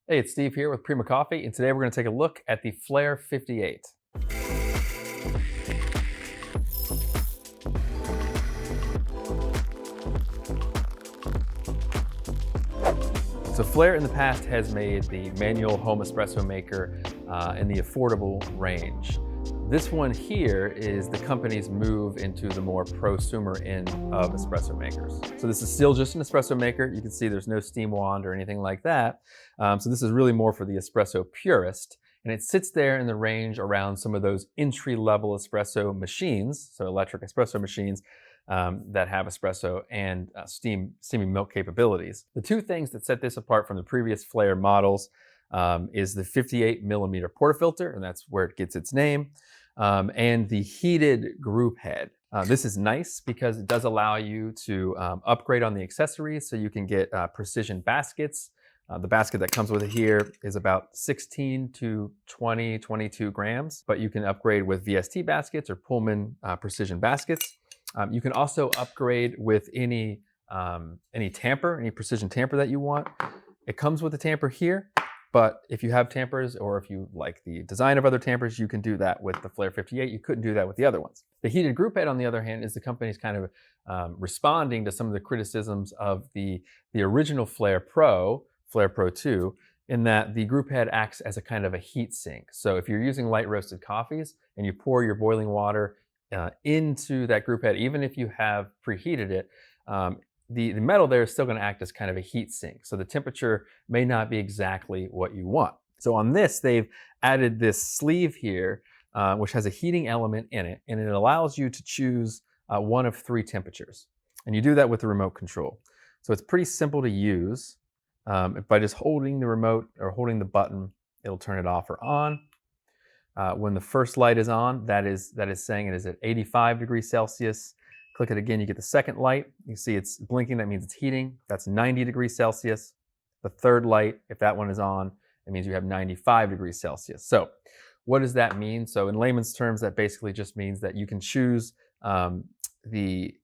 Hey, it's Steve here with Prima Coffee, and today we're going to take a look at the Flair 58. So Flair in the past has made the manual home espresso maker in the affordable range. This one here is the company's move into the more prosumer end of espresso makers. So this is still just an espresso maker. You can see there's no steam wand or anything like that. So this is really more for the espresso purist. And it sits there in the range around some of those entry-level espresso machines, so electric espresso machines, that have espresso and steaming milk capabilities. The two things that set this apart from the previous Flair models is the 58 millimeter portafilter, and that's where it gets its name, and the heated Grouphead. This is nice because it does allow you to upgrade on the accessories, so you can get precision baskets. The basket that comes with it here is about 16 to 22 grams, but you can upgrade with VST baskets or Pullman precision baskets. You can also upgrade with any tamper, any precision tamper that you want. It comes with a tamper here, but if you have tampers or if you like the design of other tampers, you can do that with the Flair 58. You couldn't do that with the other ones. The heated Grouphead, on the other hand, is the company's kind of responding to some of the criticisms of the original Flair Pro 2, in that the Grouphead acts as a kind of a heat sink. So if you're using light roasted coffees and you pour your boiling water into that Grouphead, even if you have preheated it, the metal there is still going to act as kind of a heat sink. So the temperature may not be exactly what you want. So on this, they've added this sleeve here, which has a heating element in it, and it allows you to choose one of 3 temperatures. And you do that with the remote control. So it's pretty simple to use. By just holding the remote or holding the button, it'll turn it off or on. When the first light is on, that is saying it is at 85 degrees Celsius. Click it again, you get the second light. You see it's blinking, that means it's heating. That's 90 degrees Celsius. The third light, if that one is on, it means you have 95 degrees Celsius. So what does that mean? So in layman's terms, that basically just means that you can choose the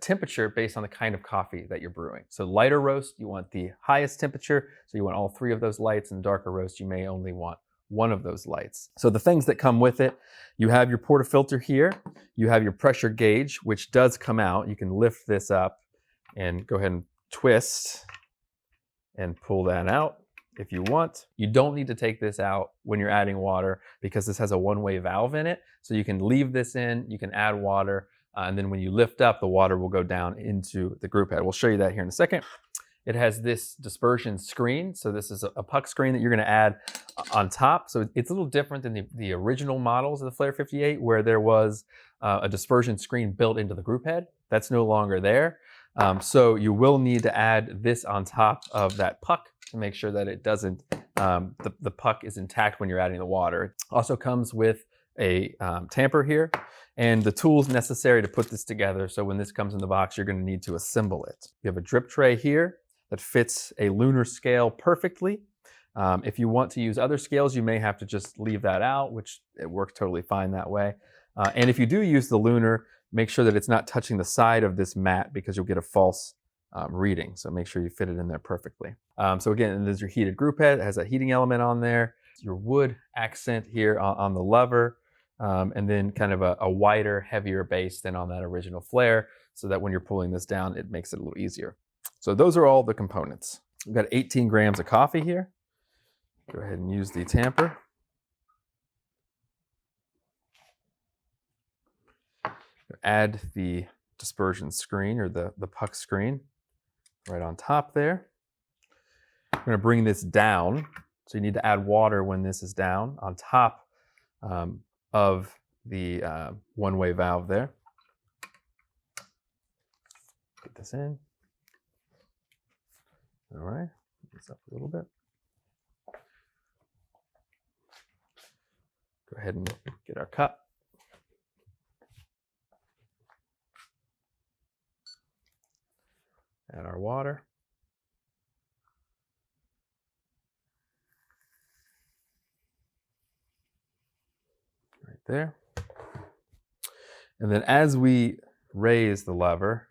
temperature based on the kind of coffee that you're brewing. So lighter roast, you want the highest temperature, so you want all 3 of those lights, and darker roast, you may only want one of those lights. So the things that come with it, you have your portafilter here, you have your pressure gauge, which does come out. You can lift this up and go ahead and twist and pull that out if you want. You don't need to take this out when you're adding water because this has a one-way valve in it. So you can leave this in, you can add water, and then when you lift up, the water will go down into the Grouphead. We'll show you that here in a second. It has this dispersion screen. So this is a puck screen that you're gonna add on top. So it's a little different than the original models of the Flair 58, where there was a dispersion screen built into the Grouphead. That's no longer there. So you will need to add this on top of that puck to make sure that it doesn't, the puck is intact when you're adding the water. It also comes with a tamper here and the tools necessary to put this together. So when this comes in the box, you're gonna need to assemble it. You have a drip tray here that fits a lunar scale perfectly. If you want to use other scales, you may have to just leave that out, which it works totally fine that way. And if you do use the lunar, make sure that it's not touching the side of this mat because you'll get a false reading. So make sure you fit it in there perfectly. So again, there's your heated Grouphead. It has a heating element on there. Your wood accent here on the lever, and then kind of a wider, heavier base than on that original Flair, so that when you're pulling this down, it makes it a little easier. So those are all the components. We've got 18 grams of coffee here. Go ahead and use the tamper. Add the dispersion screen or the puck screen right on top there. We're going to bring this down. So you need to add water when this is down on top of the one-way valve there. Get this in. All right, this up a little bit. Go ahead and get our cup. Add our water. Right there. And then as we raise the lever,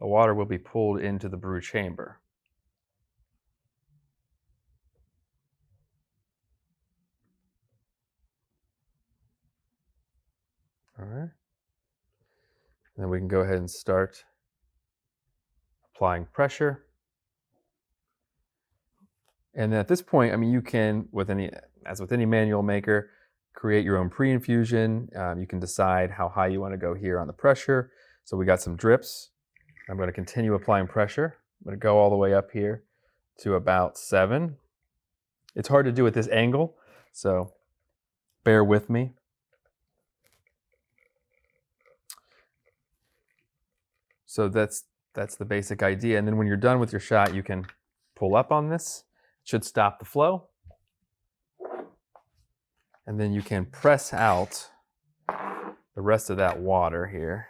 the water will be pulled into the brew chamber. All right. Then we can go ahead and start applying pressure. And then at this point, I mean, you can, as with any manual maker, create your own pre-infusion. You can decide how high you want to go here on the pressure. So we got some drips. I'm going to continue applying pressure. I'm going to go all the way up here to about 7. It's hard to do at this angle, so bear with me. So that's the basic idea. And then when you're done with your shot, you can pull up on this. It should stop the flow. And then you can press out the rest of that water here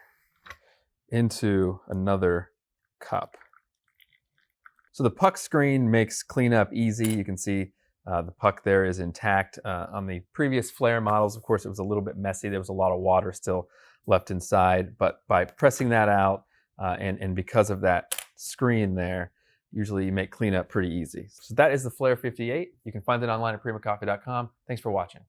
into another cup. So the puck screen makes cleanup easy. You can see the puck there is intact. On the previous Flair models, of course, it was a little bit messy. There was a lot of water still left inside. But by pressing that out, and because of that screen there, usually you make cleanup pretty easy. So that is the Flair 58. You can find it online at primacoffee.com. Thanks for watching.